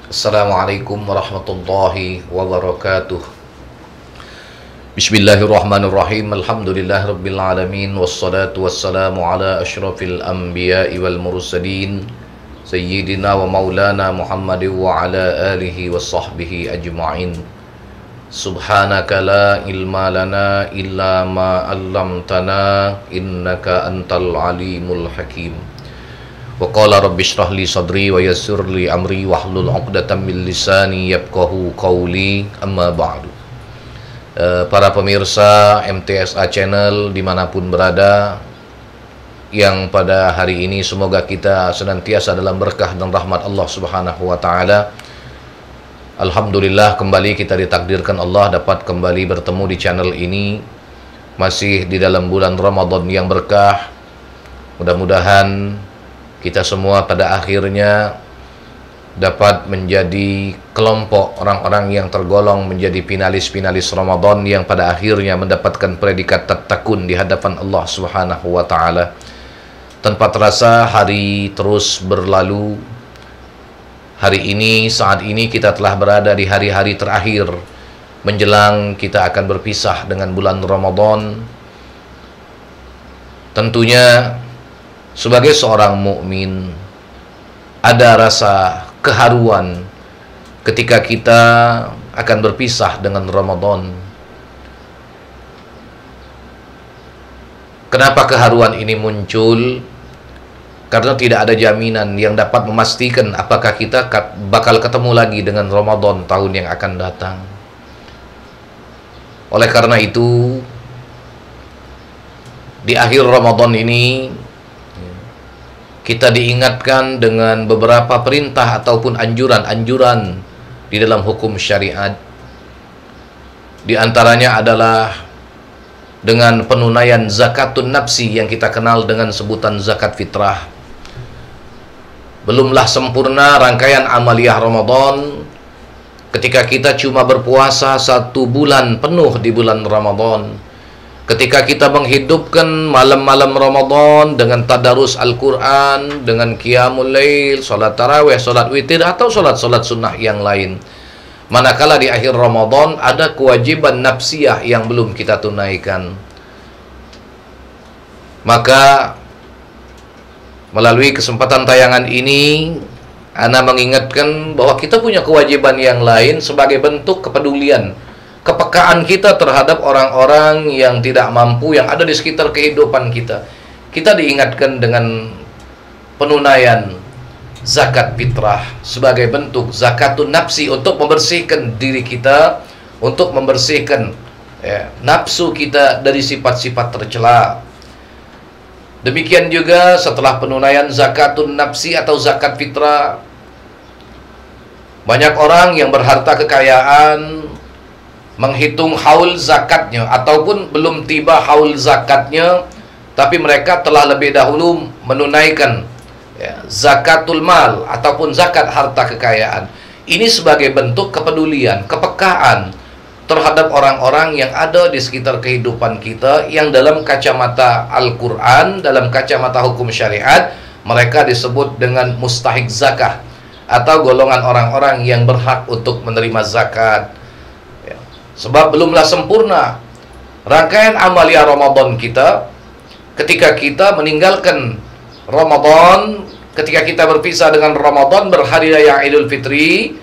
Assalamualaikum warahmatullahi wabarakatuh. Bismillahirrahmanirrahim. Alhamdulillahirabbil alamin wassalatu wassalamu ala asyrafil anbiya'i wal mursalin sayyidina wa maulana Muhammadin wa ala alihi wa sahbihi ajma'in. Subhanaka la ilma lana illa ma 'allamtana innaka antal alimul hakim. Wa qala rabbi shrah li sadri wa yassir li amri wahlul 'uqdatam min lisani yafqahu qawli, amma ba'du. Para pemirsa MTSA Channel dimanapun berada, yang pada hari ini semoga kita senantiasa dalam berkah dan rahmat Allah Subhanahu wa taala. Alhamdulillah, kembali kita ditakdirkan Allah dapat kembali bertemu di channel ini, masih di dalam bulan Ramadan yang berkah. Mudah-mudahan kita semua pada akhirnya dapat menjadi kelompok orang-orang yang tergolong menjadi finalis-finalis Ramadan yang pada akhirnya mendapatkan predikat tattaqun di hadapan Allah Subhanahu wa taala. Tanpa terasa hari terus berlalu. Hari ini, saat ini kita telah berada di hari-hari terakhir menjelang kita akan berpisah dengan bulan Ramadan. Tentunya sebagai seorang mukmin ada rasa keharuan ketika kita akan berpisah dengan Ramadan. Kenapa keharuan ini muncul? Karena tidak ada jaminan yang dapat memastikan apakah kita bakal ketemu lagi dengan Ramadan tahun yang akan datang. Oleh karena itu, di akhir Ramadan ini kita diingatkan dengan beberapa perintah ataupun anjuran-anjuran di dalam hukum syariat. Di antaranya adalah dengan penunaian zakatun nafsi yang kita kenal dengan sebutan zakat fitrah. Belumlah sempurna rangkaian amaliyah Ramadan ketika kita cuma berpuasa 1 bulan penuh di bulan Ramadan. Ketika kita menghidupkan malam-malam Ramadan dengan tadarus Al-Quran, dengan qiyamul lail, salat tarawih, salat witir, atau salat-salat sunnah yang lain. Manakala di akhir Ramadan ada kewajiban nafsiyah yang belum kita tunaikan, maka melalui kesempatan tayangan ini Ana mengingatkan bahwa kita punya kewajiban yang lain sebagai bentuk kepedulian, kepekaan kita terhadap orang-orang yang tidak mampu yang ada di sekitar kehidupan kita. Kita diingatkan dengan penunaian zakat fitrah sebagai bentuk zakatun nafsi untuk membersihkan diri kita, untuk membersihkan nafsu kita dari sifat-sifat tercela. Demikian juga setelah penunaian zakatun nafsi atau zakat fitrah, banyak orang yang berharta kekayaan menghitung haul zakatnya ataupun belum tiba haul zakatnya, tapi mereka telah lebih dahulu menunaikan zakatul mal ataupun zakat harta kekayaan. Ini sebagai bentuk kepedulian, kepekaan terhadap orang-orang yang ada di sekitar kehidupan kita, yang dalam kacamata Al-Quran, dalam kacamata hukum syariat, mereka disebut dengan mustahik zakah atau golongan orang-orang yang berhak untuk menerima zakat. Sebab belumlah sempurna rangkaian amalia Ramadan kita ketika kita meninggalkan Ramadan, ketika kita berpisah dengan Ramadan berhari raya Idul Fitri,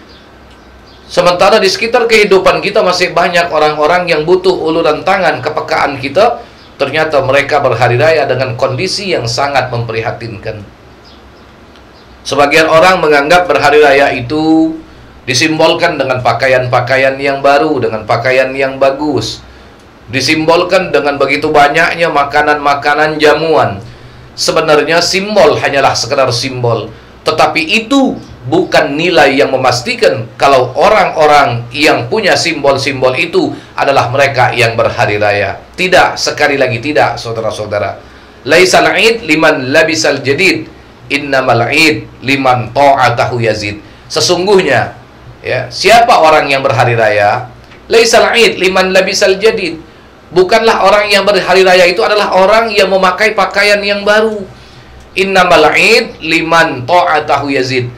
sementara di sekitar kehidupan kita masih banyak orang-orang yang butuh uluran tangan kepekaan kita. Ternyata mereka berhari raya dengan kondisi yang sangat memprihatinkan. Sebagian orang menganggap berhari raya itu disimbolkan dengan pakaian-pakaian yang baru, dengan pakaian yang bagus, disimbolkan dengan begitu banyaknya makanan-makanan jamuan. Sebenarnya simbol hanyalah sekedar simbol, tetapi itu bukan nilai yang memastikan kalau orang-orang yang punya simbol-simbol itu adalah mereka yang berhari raya. Tidak, sekali lagi tidak, saudara-saudara. Laisal id liman labisal jadid, innamal id liman ta'atahu yazid. Sesungguhnya siapa orang yang berhari raya? Laisal id liman labisal jadid. Bukanlah orang yang berhari raya itu adalah orang yang memakai pakaian yang baru. Innamal id liman ta'atahu yazid.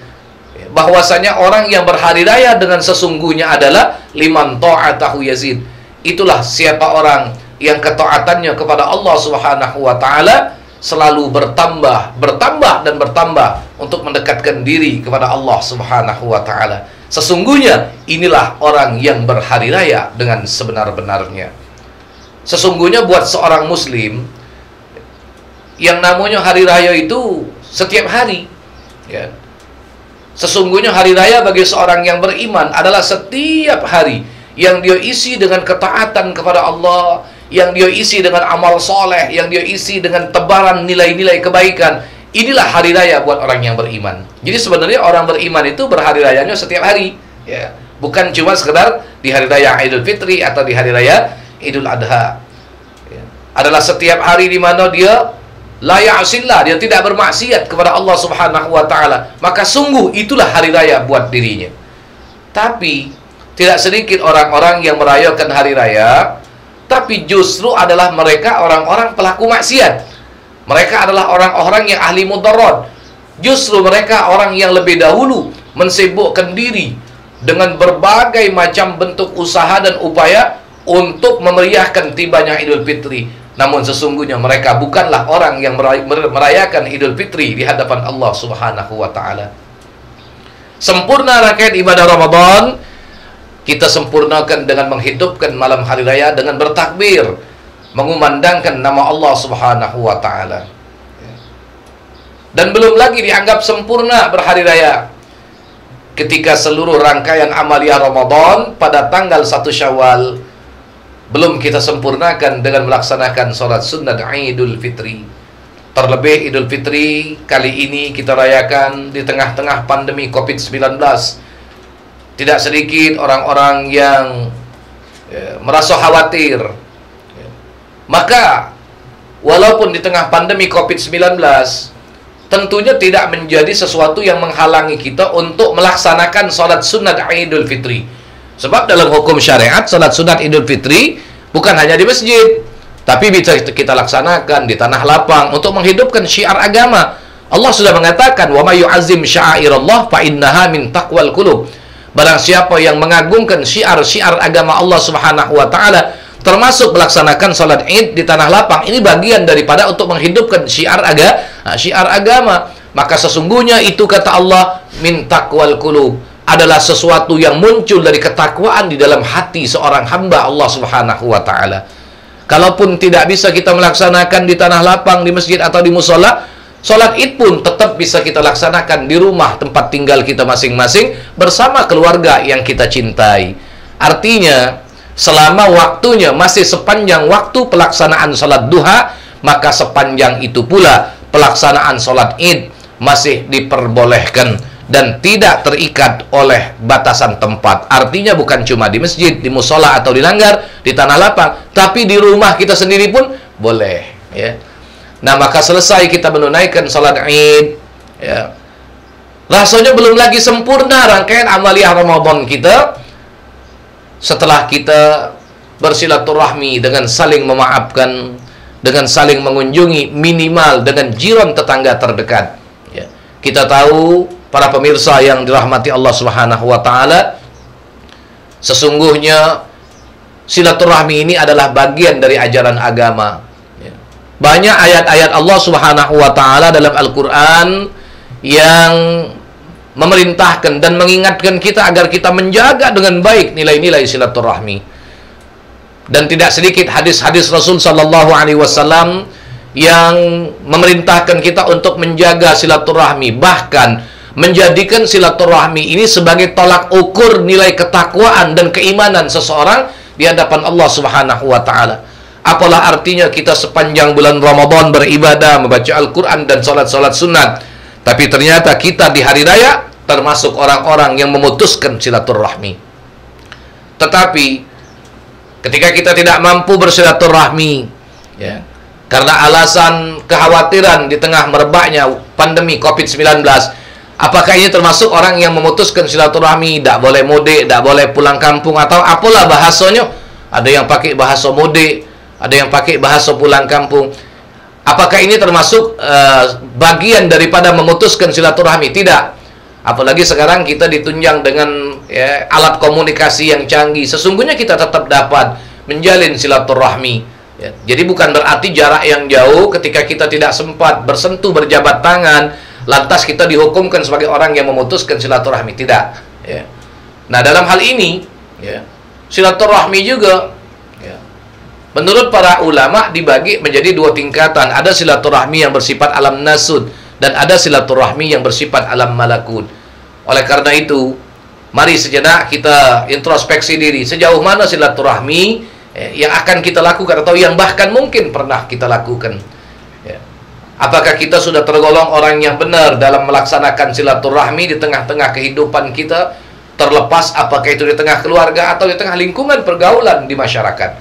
bahwasanya orang yang berhari raya dengan sesungguhnya adalah liman ta'atahu yazid. Itulah siapa orang yang ketaatannya kepada Allah Subhanahu wa taala selalu bertambah dan bertambah untuk mendekatkan diri kepada Allah Subhanahu wa taala. Sesungguhnya inilah orang yang berhari raya dengan sebenar-benarnya. Sesungguhnya buat seorang muslim yang namanya hari raya itu setiap hari, ya. Sesungguhnya hari raya bagi seorang yang beriman adalah setiap hari yang dia isi dengan ketaatan kepada Allah, yang dia isi dengan amal soleh, yang dia isi dengan tebaran nilai-nilai kebaikan. Inilah hari raya buat orang yang beriman. Jadi sebenarnya orang beriman itu berhari rayanya setiap hari, ya. Bukan cuma sekedar di hari raya Idul Fitri atau di hari raya Idul Adha, ya. Adalah setiap hari di mana dia la ya'sillah, dia tidak bermaksiat kepada Allah Subhanahu wa taala. Maka sungguh itulah hari raya buat dirinya. Tapi tidak sedikit orang-orang yang merayakan hari raya, tapi justru adalah mereka orang-orang pelaku maksiat. Mereka adalah orang-orang yang ahli mudarat. Justru mereka orang yang lebih dahulu mensibukkan diri dengan berbagai macam bentuk usaha dan upaya untuk memeriahkan tibanya Idul Fitri. Namun sesungguhnya mereka bukanlah orang yang merayakan Idul Fitri di hadapan Allah Subhanahu wa taala. Sempurna rangkaian ibadah Ramadan kita sempurnakan dengan menghidupkan malam hari raya dengan bertakbir, mengumandangkan nama Allah Subhanahu wa taala. Dan belum lagi dianggap sempurna berhari raya ketika seluruh rangkaian amaliyah Ramadan pada tanggal 1 Syawal belum kita sempurnakan dengan melaksanakan sholat sunat Idul Fitri. Terlebih Idul Fitri kali ini kita rayakan di tengah-tengah pandemi COVID-19. Tidak sedikit orang-orang yang merasa khawatir. Maka walaupun di tengah pandemi COVID-19, tentunya tidak menjadi sesuatu yang menghalangi kita untuk melaksanakan sholat sunat Idul Fitri. Sebab dalam hukum syariat salat sunat Idul Fitri bukan hanya di masjid, tapi bisa kita laksanakan di tanah lapang untuk menghidupkan syiar agama. Allah sudah mengatakan, "Wa may yu'azzim sya'airallah fa innaha min taqwal qulub." Barang siapa yang mengagungkan syiar-syiar agama Allah Subhanahu wa taala, termasuk melaksanakan salat Id di tanah lapang, ini bagian daripada untuk menghidupkan syiar agama. Maka sesungguhnya itu kata Allah min taqwal qulub, adalah sesuatu yang muncul dari ketakwaan di dalam hati seorang hamba Allah Subhanahu wa taala. Kalaupun tidak bisa kita melaksanakan di tanah lapang, di masjid atau di mushola, salat Id pun tetap bisa kita laksanakan di rumah tempat tinggal kita masing-masing bersama keluarga yang kita cintai. Artinya, selama waktunya masih sepanjang waktu pelaksanaan salat duha, maka sepanjang itu pula pelaksanaan salat Id masih diperbolehkan dan tidak terikat oleh batasan tempat. Artinya bukan cuma di masjid, di musola atau di langgar, di tanah lapang, tapi di rumah kita sendiri pun boleh, ya. Nah, maka selesai kita menunaikan salat Id, ya. Rasanya belum lagi sempurna rangkaian amaliyah Ramadan kita setelah kita bersilaturahmi dengan saling memaafkan, dengan saling mengunjungi minimal dengan jiran tetangga terdekat, ya. Kita tahu para pemirsa yang dirahmati Allah Subhanahu wa taala, sesungguhnya silaturahmi ini adalah bagian dari ajaran agama. Banyak ayat-ayat Allah Subhanahu wa taala dalam Al-Qur'an yang memerintahkan dan mengingatkan kita agar kita menjaga dengan baik nilai-nilai silaturahmi. Dan tidak sedikit hadis-hadis Rasul sallallahu alaihi wasallam yang memerintahkan kita untuk menjaga silaturahmi, bahkan menjadikan silaturahmi ini sebagai tolak ukur nilai ketakwaan dan keimanan seseorang di hadapan Allah Subhanahu wa taala. Apalah artinya kita sepanjang bulan Ramadan beribadah, membaca Al-Qur'an dan salat-salat sunat, tapi ternyata kita di hari raya termasuk orang-orang yang memutuskan silaturahmi. Tetapi ketika kita tidak mampu bersilaturahmi, ya, karena alasan kekhawatiran di tengah merebaknya pandemi COVID-19, apakah ini termasuk orang yang memutuskan silaturahmi? Tak boleh mudik, tak boleh pulang kampung, atau apalah bahasanya? Ada yang pakai bahasa mudik, ada yang pakai bahasa pulang kampung. Apakah ini termasuk bagian daripada memutuskan silaturahmi? Tidak. Apalagi sekarang kita ditunjang dengan alat komunikasi yang canggih. Sesungguhnya kita tetap dapat menjalin silaturahmi. Ya. Jadi bukan berarti jarak yang jauh ketika kita tidak sempat bersentuh, berjabat tangan, lantas kita dihukumkan sebagai orang yang memutuskan silaturahmi. Tidak. Ya. Nah, dalam hal ini, silaturahmi juga, menurut para ulama dibagi menjadi dua tingkatan. Ada silaturahmi yang bersifat alam nasud dan ada silaturahmi yang bersifat alam malakut. Oleh karena itu, mari sejenak kita introspeksi diri. Sejauh mana silaturahmi yang akan kita lakukan atau yang bahkan mungkin pernah kita lakukan. Apakah kita sudah tergolong orang yang benar dalam melaksanakan silaturahmi di tengah-tengah kehidupan kita, terlepas apakah itu di tengah keluarga atau di tengah lingkungan pergaulan di masyarakat.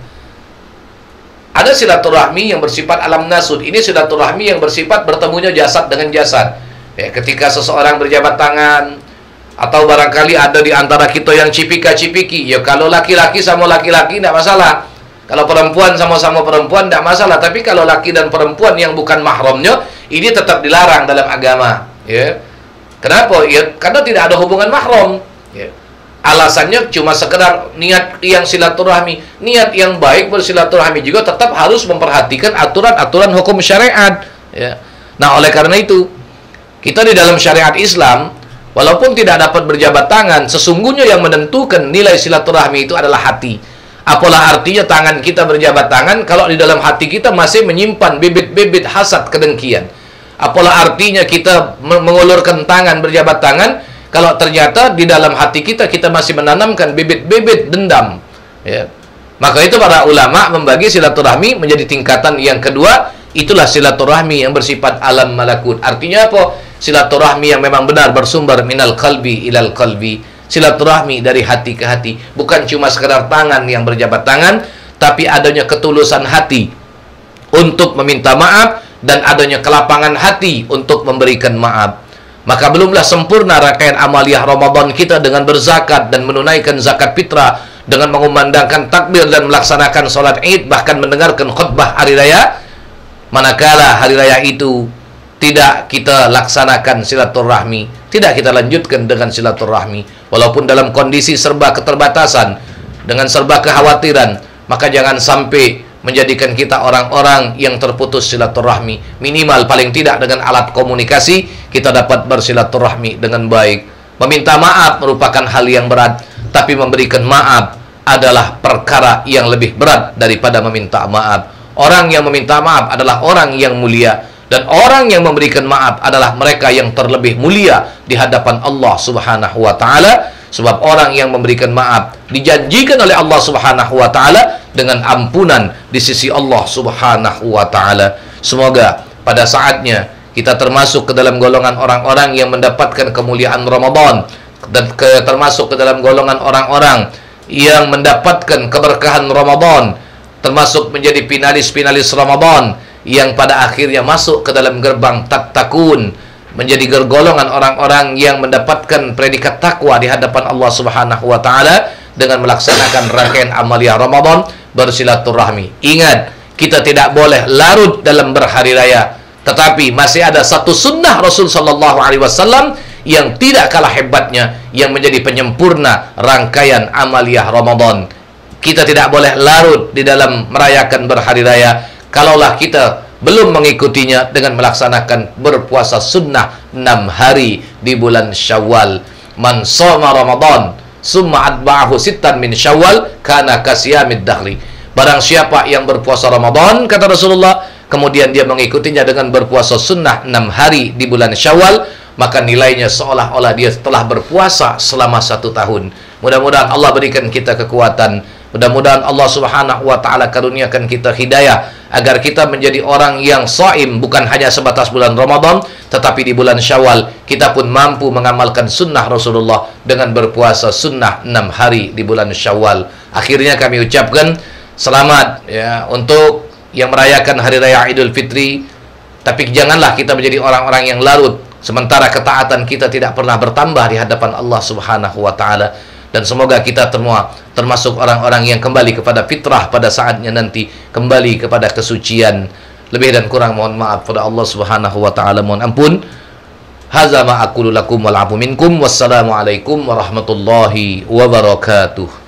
Ada silaturahmi yang bersifat alam nasud. Ini silaturahmi yang bersifat bertemunya jasad dengan jasad. Ketika seseorang berjabat tangan, atau barangkali ada di antara kita yang cipika-cipiki. Ya, kalau laki-laki sama laki-laki tidak masalah. Kalau perempuan sama-sama perempuan tidak masalah. Tapi kalau laki dan perempuan yang bukan mahramnya, ini tetap dilarang dalam agama. Ya. Kenapa? Ya, karena tidak ada hubungan mahram. Ya. Alasannya cuma sekedar niat yang silaturahmi. Niat yang baik bersilaturahmi juga tetap harus memperhatikan aturan-aturan hukum syariat. Ya. Nah, oleh karena itu, kita di dalam syariat Islam, walaupun tidak dapat berjabat tangan, sesungguhnya yang menentukan nilai silaturahmi itu adalah hati. Apalah artinya tangan kita berjabat tangan kalau di dalam hati kita masih menyimpan bibit-bibit hasad kedengkian. Apalah artinya kita mengulurkan tangan berjabat tangan kalau ternyata di dalam hati kita masih menanamkan bibit-bibit dendam. Ya. Maka itu para ulama membagi silaturahmi menjadi tingkatan yang kedua. Itulah silaturahmi yang bersifat alam malakut. Artinya apa? Silaturahmi yang memang benar bersumber minal qalbi ilal qalbi. Silaturahmi dari hati ke hati. Bukan cuma sekedar tangan yang berjabat tangan, tapi adanya ketulusan hati untuk meminta maaf dan adanya kelapangan hati untuk memberikan maaf. Maka belumlah sempurna rangkaian amaliyah Ramadan kita dengan berzakat dan menunaikan zakat fitrah, dengan mengumandangkan takbir dan melaksanakan sholat Id, bahkan mendengarkan khutbah hari raya, manakala hari raya itu tidak kita laksanakan silaturahmi, tidak kita lanjutkan dengan silaturahmi, walaupun dalam kondisi serba keterbatasan, dengan serba kekhawatiran, maka jangan sampai menjadikan kita orang-orang yang terputus silaturahmi. Minimal paling tidak dengan alat komunikasi kita dapat bersilaturahmi dengan baik. Meminta maaf merupakan hal yang berat, tapi memberikan maaf adalah perkara yang lebih berat daripada meminta maaf. Orang yang meminta maaf adalah orang yang mulia, dan orang yang memberikan maaf adalah mereka yang terlebih mulia di hadapan Allah Subhanahu wa taala. Sebab orang yang memberikan maaf dijanjikan oleh Allah Subhanahu wa taala dengan ampunan di sisi Allah Subhanahu wa taala. Semoga pada saatnya kita termasuk ke dalam golongan orang-orang yang mendapatkan kemuliaan Ramadan, dan termasuk ke dalam golongan orang-orang yang mendapatkan keberkahan Ramadan, termasuk menjadi finalis-finalis Ramadan yang pada akhirnya masuk ke dalam gerbang tattaqun, menjadi golongan orang-orang yang mendapatkan predikat takwa di hadapan Allah Subhanahu wa taala dengan melaksanakan rangkaian amaliyah Ramadan, bersilaturahmi. Ingat, kita tidak boleh larut dalam berhari raya, tetapi masih ada satu sunnah Rasul sallallahu alaihi wasallam yang tidak kalah hebatnya, yang menjadi penyempurna rangkaian amaliyah Ramadan. Kita tidak boleh larut di dalam merayakan berhari raya kalaulah kita belum mengikutinya dengan melaksanakan berpuasa sunnah 6 hari di bulan Syawal. Man shoma Ramadan summa atba'ahu sittan min Syawal kana kasiyamid dahri. Barang siapa yang berpuasa Ramadan, kata Rasulullah, kemudian dia mengikutinya dengan berpuasa sunnah 6 hari di bulan Syawal, maka nilainya seolah-olah dia telah berpuasa selama 1 tahun. Mudah-mudahan Allah berikan kita kekuatan. Mudah-mudahan Allah Subhanahu wa taala karuniakan kita hidayah agar kita menjadi orang yang shaim, bukan hanya sebatas bulan Ramadan, tetapi di bulan Syawal kita pun mampu mengamalkan sunnah Rasulullah dengan berpuasa sunnah 6 hari di bulan Syawal. Akhirnya kami ucapkan selamat ya untuk yang merayakan hari raya Idul Fitri, tapi janganlah kita menjadi orang-orang yang larut sementara ketaatan kita tidak pernah bertambah di hadapan Allah Subhanahu wa taala. Dan semoga kita semua termasuk orang-orang yang kembali kepada fitrah pada saatnya nanti, kembali kepada kesucian. Lebih dan kurang mohon maaf pada Allah Subhanahu wa taala, mohon ampun. Hadza ma aqulu lakum wal afu minkum. Wassalamualaikum warahmatullahi wabarakatuh.